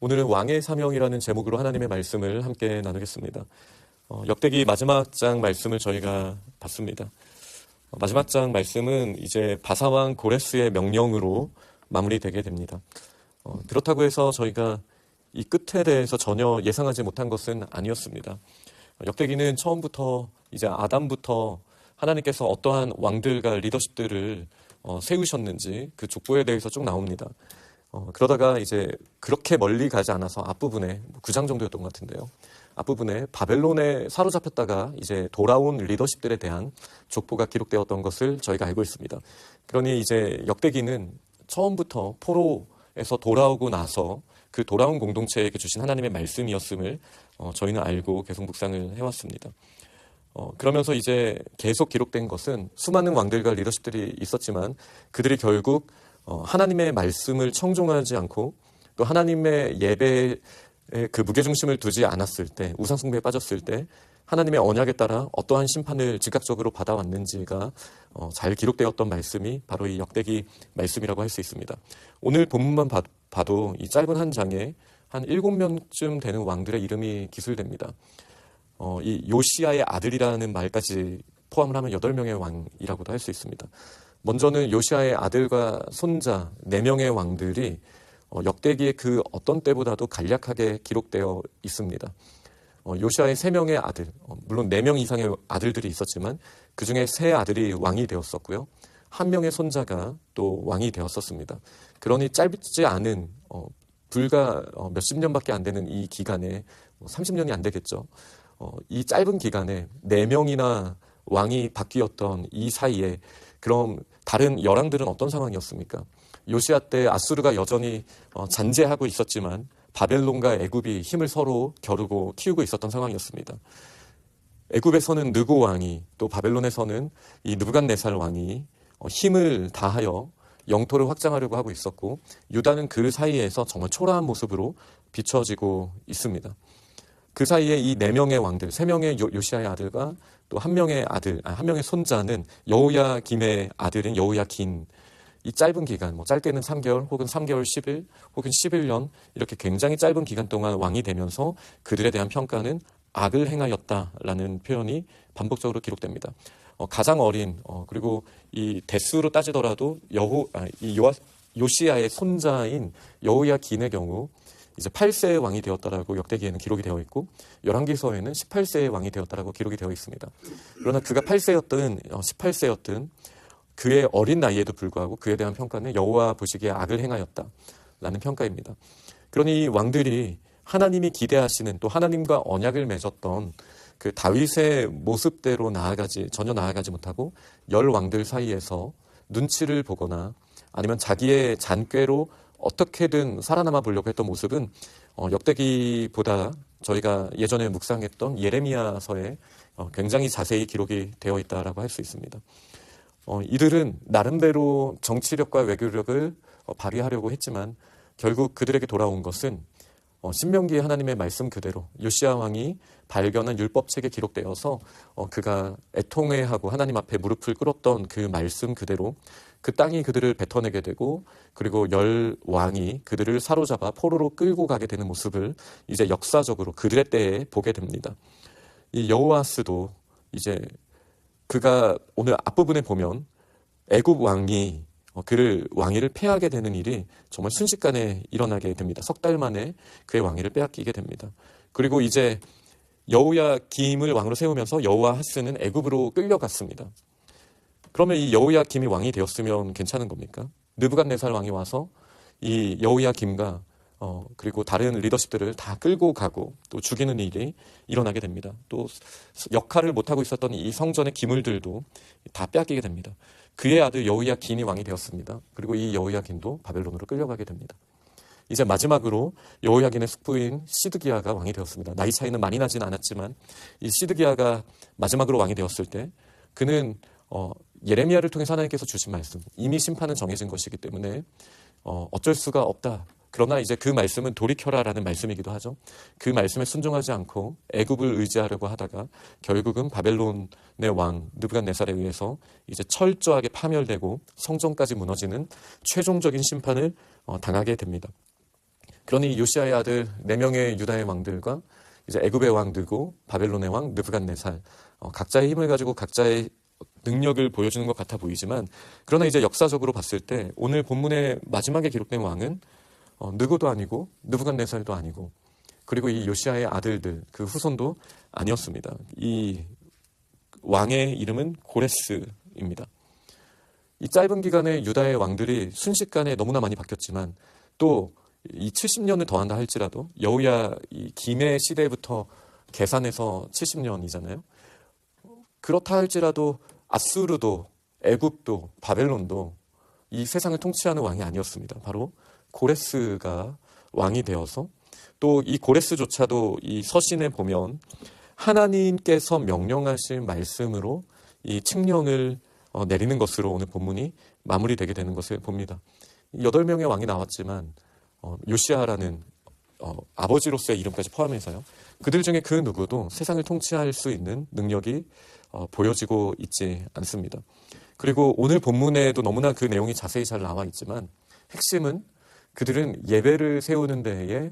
오늘은 왕의 사명이라는 제목으로 하나님의 말씀을 함께 나누겠습니다. 역대기 마지막 장 말씀을 저희가 봤습니다. 마지막 장 말씀은 이제 바사왕 고레스의 명령으로 마무리되게 됩니다. 그렇다고 해서 저희가 이 끝에 대해서 전혀 예상하지 못한 것은 아니었습니다. 역대기는 처음부터 이제 아담부터 하나님께서 어떠한 왕들과 리더십들을 세우셨는지 그 족보에 대해서 쭉 나옵니다. 그러다가 이제 그렇게 멀리 가지 않아서 앞부분에 9장 정도였던 것 같은데요. 앞부분에 바벨론에 사로잡혔다가 이제 돌아온 리더십들에 대한 족보가 기록되었던 것을 저희가 알고 있습니다. 그러니 이제 역대기는 처음부터 포로에서 돌아오고 나서 그 돌아온 공동체에게 주신 하나님의 말씀이었음을 저희는 알고 계속 묵상을 해왔습니다. 그러면서 이제 계속 기록된 것은 수많은 왕들과 리더십들이 있었지만 그들이 결국 하나님의 말씀을 청종하지 않고 또 하나님의 예배에 그 무게중심을 두지 않았을 때, 우상숭배에 빠졌을 때 하나님의 언약에 따라 어떠한 심판을 즉각적으로 받아왔는지가 잘 기록되었던 말씀이 바로 이 역대기 말씀이라고 할 수 있습니다. 오늘 본문만 봐도 이 짧은 한 장에 한 7명쯤 되는 왕들의 이름이 기술됩니다. 이 요시야의 아들이라는 말까지 포함을 하면 8명의 왕이라고도 할 수 있습니다. 먼저는 요시야의 아들과 손자 4명의 왕들이 역대기의 그 어떤 때보다도 간략하게 기록되어 있습니다. 요시야의 3명의 아들, 물론 4명 이상의 아들들이 있었지만 그 중에 3 아들이 왕이 되었었고요. 1명의 손자가 또 왕이 되었었습니다. 그러니 짧지 않은 불과 몇십 년밖에 안 되는 이 기간에 30년이 안 되겠죠. 이 짧은 기간에 4명이나 왕이 바뀌었던 이 사이에 그럼 다른 열왕들은 어떤 상황이었습니까? 요시야 때 아수르가 여전히 잔재하고 있었지만 바벨론과 애굽이 힘을 서로 겨루고 키우고 있었던 상황이었습니다. 애굽에서는 느고 왕이 또 바벨론에서는 이 느부갓네살 왕이 힘을 다하여 영토를 확장하려고 하고 있었고 유다는 그 사이에서 정말 초라한 모습으로 비춰지고 있습니다. 그 사이에 이 4명의 왕들, 3명의 요시야의 아들과 또 1명의 아들, 1명의 손자는 여호야김의 아들인 여호야긴. 이 짧은 기간, 짧게는 3개월 혹은 3개월 10일 혹은 11년 이렇게 굉장히 짧은 기간 동안 왕이 되면서 그들에 대한 평가는 악을 행하였다라는 표현이 반복적으로 기록됩니다. 가장 어린 그리고 이 대수로 따지더라도 요시야의 손자인 여호야긴의 경우 이제 8세의 왕이 되었다라고 역대기에는 기록이 되어 있고 열왕기서에는 18세의 왕이 되었다라고 기록이 되어 있습니다. 그러나 그가 8세였든 18세였든 그의 어린 나이에도 불구하고 그에 대한 평가는 여호와 보시기에 악을 행하였다라는 평가입니다. 그러니 이 왕들이 하나님이 기대하시는 또 하나님과 언약을 맺었던 그 다윗의 모습대로 전혀 나아가지 못하고 10왕들 사이에서 눈치를 보거나 아니면 자기의 잔꾀로 어떻게든 살아남아 보려고 했던 모습은 역대기보다 저희가 예전에 묵상했던 예레미야서에 굉장히 자세히 기록이 되어 있다라고 할 수 있습니다. 이들은 나름대로 정치력과 외교력을 발휘하려고 했지만 결국 그들에게 돌아온 것은 신명기의 하나님의 말씀 그대로 요시야 왕이 발견한 율법책에 기록되어서 그가 애통해하고 하나님 앞에 무릎을 꿇었던 그 말씀 그대로 그 땅이 그들을 뱉어내게 되고 그리고 10왕이 그들을 사로잡아 포로로 끌고 가게 되는 모습을 이제 역사적으로 그들의 때에 보게 됩니다. 이 여호아스도 이제 그가 오늘 앞부분에 보면 애굽 왕이 그를 왕위를 패하게 되는 일이 정말 순식간에 일어나게 됩니다. 3달 만에 그의 왕위를 빼앗기게 됩니다. 그리고 이제 여호야김을 왕으로 세우면서 여호아하스는 애굽으로 끌려갔습니다. 그러면 이 여호야김이 왕이 되었으면 괜찮은 겁니까? 느부갓네살 왕이 와서 이 여호야김과 그리고 다른 리더십들을 다 끌고 가고 또 죽이는 일이 일어나게 됩니다. 또 역할을 못하고 있었던 이 성전의 기물들도 다 빼앗기게 됩니다. 그의 아들 여호야긴이 왕이 되었습니다. 그리고 이 여호야긴도 바벨론으로 끌려가게 됩니다. 이제 마지막으로 여호야긴의 숙부인 시드기야가 왕이 되었습니다. 나이 차이는 많이 나지는 않았지만 이 시드기야가 마지막으로 왕이 되었을 때 그는 예레미야를 통해서 하나님께서 주신 말씀, 이미 심판은 정해진 것이기 때문에 어쩔 수가 없다. 그러나 이제 그 말씀은 돌이켜라라는 말씀이기도 하죠. 그 말씀에 순종하지 않고 애굽을 의지하려고 하다가 결국은 바벨론의 왕 느부갓네살에 의해서 이제 철저하게 파멸되고 성전까지 무너지는 최종적인 심판을 당하게 됩니다. 그러니 요시아의 아들 4명의 유다의 왕들과 이제 애굽의 왕들고 바벨론의 왕 느부갓네살, 각자의 힘을 가지고 각자의 능력을 보여주는 것 같아 보이지만, 그러나 이제 역사적으로 봤을 때 오늘 본문의 마지막에 기록된 왕은 느고도 아니고 느부갓네살도 아니고, 그리고 이 요시아의 아들들 그 후손도 아니었습니다. 이 왕의 이름은 고레스입니다. 이 짧은 기간에 유다의 왕들이 순식간에 너무나 많이 바뀌었지만, 또 이 70년을 더한다 할지라도 여호야 이 김의 시대부터 계산해서 70년이잖아요. 그렇다 할지라도 아수르도 애굽도 바벨론도 이 세상을 통치하는 왕이 아니었습니다. 바로 고레스가 왕이 되어서, 또 이 고레스조차도 이 서신에 보면 하나님께서 명령하실 말씀으로 이 칙령을 내리는 것으로 오늘 본문이 마무리되게 되는 것을 봅니다. 8명의 왕이 나왔지만 요시아라는 아버지로서의 이름까지 포함해서요, 그들 중에 그 누구도 세상을 통치할 수 있는 능력이 보여지고 있지 않습니다. 그리고 오늘 본문에도 너무나 그 내용이 자세히 잘 나와 있지만, 핵심은 그들은 예배를 세우는 데에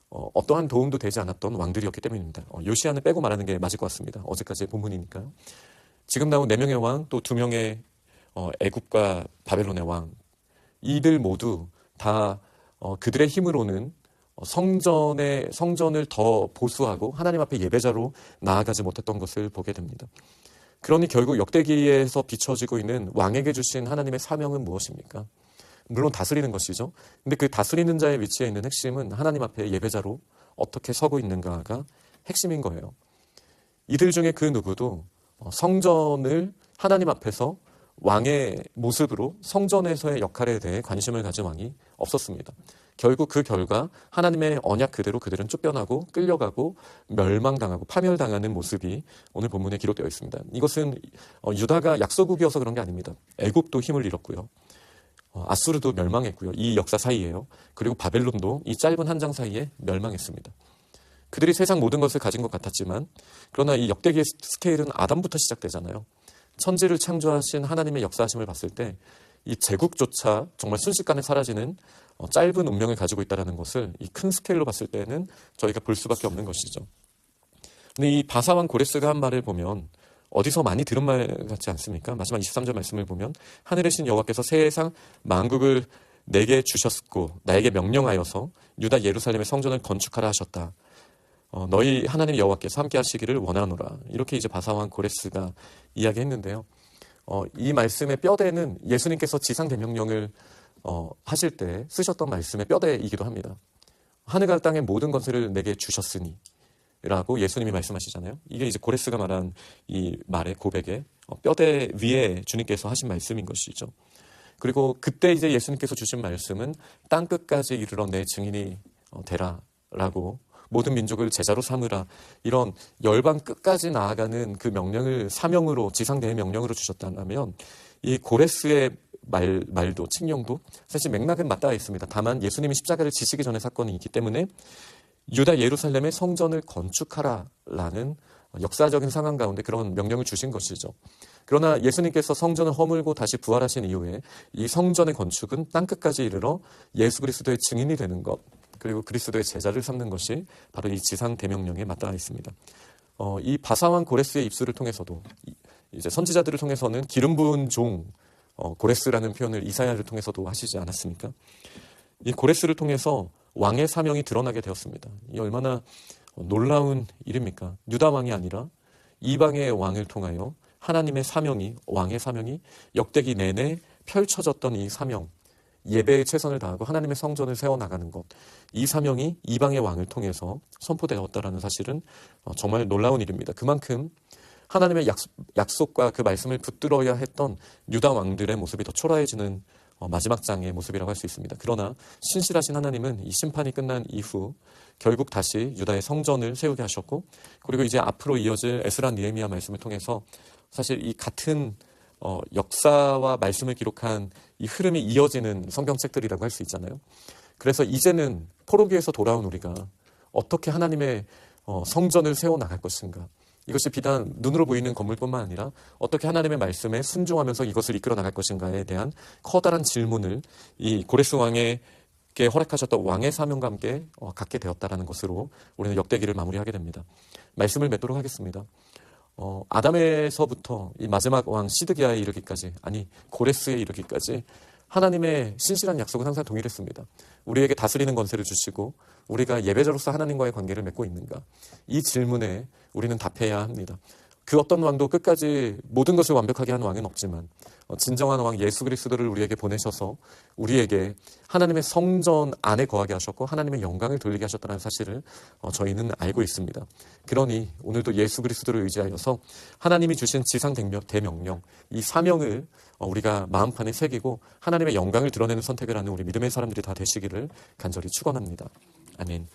어떠한 도움도 되지 않았던 왕들이었기 때문입니다. 요시아는 빼고 말하는 게 맞을 것 같습니다. 어제까지의 본문이니까요. 지금 나온 4명의 왕, 또 2명의 애굽과 바벨론의 왕, 이들 모두 다 그들의 힘으로는 성전을 더 보수하고 하나님 앞에 예배자로 나아가지 못했던 것을 보게 됩니다. 그러니 결국 역대기에서 비춰지고 있는 왕에게 주신 하나님의 사명은 무엇입니까? 물론 다스리는 것이죠. 근데 그 다스리는 자의 위치에 있는 핵심은 하나님 앞에 예배자로 어떻게 서고 있는가가 핵심인 거예요. 이들 중에 그 누구도 성전을 하나님 앞에서 왕의 모습으로 성전에서의 역할에 대해 관심을 가진 왕이 없었습니다. 결국 그 결과 하나님의 언약 그대로 그들은 쫓겨나고 끌려가고 멸망당하고 파멸당하는 모습이 오늘 본문에 기록되어 있습니다. 이것은 유다가 약소국이어서 그런 게 아닙니다. 애굽도 힘을 잃었고요. 아수르도 멸망했고요. 이 역사 사이에요. 그리고 바벨론도 이 짧은 한 장 사이에 멸망했습니다. 그들이 세상 모든 것을 가진 것 같았지만, 그러나 이 역대기의 스케일은 아담부터 시작되잖아요. 천지를 창조하신 하나님의 역사하심을 봤을 때 이 제국조차 정말 순식간에 사라지는 짧은 운명을 가지고 있다는 것을 이 큰 스케일로 봤을 때는 저희가 볼 수밖에 없는 것이죠. 근데 이 바사왕 고레스가 한 말을 보면 어디서 많이 들은 말 같지 않습니까? 마지막 23절 말씀을 보면 하늘의 신 여호와께서 세상 만국을 내게 주셨고 나에게 명령하여서 유다 예루살렘의 성전을 건축하라 하셨다. 너희 하나님 여호와께서 함께 하시기를 원하노라. 이렇게 이제 바사왕 고레스가 이야기했는데요. 이 말씀의 뼈대는 예수님께서 지상 대명령을 하실 때 쓰셨던 말씀의 뼈대이기도 합니다. 하늘과 땅의 모든 것을 내게 주셨으니 라고 예수님이 말씀하시잖아요. 이게 이제 고레스가 말한 이 말의 고백의 뼈대 위에 주님께서 하신 말씀인 것이죠. 그리고 그때 이제 예수님께서 주신 말씀은 땅 끝까지 이르러 내 증인이 되라라고, 모든 민족을 제자로 삼으라, 이런 열방 끝까지 나아가는 그 명령을 사명으로, 지상대의 명령으로 주셨다면, 이 고레스의 말도 칙령도 사실 맥락은 맞닿아 있습니다. 다만 예수님이 십자가를 지시기 전의 사건이 있기 때문에 유다 예루살렘의 성전을 건축하라라는 역사적인 상황 가운데 그런 명령을 주신 것이죠. 그러나 예수님께서 성전을 허물고 다시 부활하신 이후에 이 성전의 건축은 땅끝까지 이르러 예수 그리스도의 증인이 되는 것, 그리고 그리스도의 제자를 삼는 것이 바로 이 지상 대명령에 맞닿아 있습니다. 이 바사왕 고레스의 입술을 통해서도, 이제 선지자들을 통해서는 기름 부은 종 고레스라는 표현을 이사야를 통해서도 하시지 않았습니까? 이 고레스를 통해서 왕의 사명이 드러나게 되었습니다. 이 얼마나 놀라운 일입니까? 유다 왕이 아니라 이방의 왕을 통하여 하나님의 사명이, 왕의 사명이 역대기 내내 펼쳐졌던 이 사명, 예배에 최선을 다하고 하나님의 성전을 세워나가는 것, 이 사명이 이방의 왕을 통해서 선포되었다는 사실은 정말 놀라운 일입니다. 그만큼 하나님의 약속과 그 말씀을 붙들어야 했던 유다 왕들의 모습이 더 초라해지는 마지막 장의 모습이라고 할 수 있습니다. 그러나 신실하신 하나님은 이 심판이 끝난 이후 결국 다시 유다의 성전을 세우게 하셨고, 그리고 이제 앞으로 이어질 에스라 느헤미야 말씀을 통해서 사실 이 같은 역사와 말씀을 기록한 이 흐름이 이어지는 성경책들이라고 할 수 있잖아요. 그래서 이제는 포로기에서 돌아온 우리가 어떻게 하나님의 성전을 세워나갈 것인가, 이것이 비단 눈으로 보이는 건물뿐만 아니라 어떻게 하나님의 말씀에 순종하면서 이것을 이끌어 나갈 것인가에 대한 커다란 질문을 이 고레스 왕의 허락하셨던 왕의 사명과 함께 갖게 되었다라는 것으로 우리는 역대기를 마무리하게 됩니다. 말씀을 맺도록 하겠습니다. 아담에서부터 이 마지막 왕 시드기야에 이르기까지, 아니 고레스에 이르기까지 하나님의 신실한 약속은 항상 동일했습니다. 우리에게 다스리는 권세를 주시고 우리가 예배자로서 하나님과의 관계를 맺고 있는가? 이 질문에 우리는 답해야 합니다. 그 어떤 왕도 끝까지 모든 것을 완벽하게 한 왕은 없지만 진정한 왕 예수 그리스도를 우리에게 보내셔서 우리에게 하나님의 성전 안에 거하게 하셨고 하나님의 영광을 돌리게 하셨다는 사실을 저희는 알고 있습니다. 그러니 오늘도 예수 그리스도를 의지하여서 하나님이 주신 지상 대명령, 이 사명을 우리가 마음판에 새기고 하나님의 영광을 드러내는 선택을 하는 우리 믿음의 사람들이 다 되시기를 간절히 축원합니다. 아멘.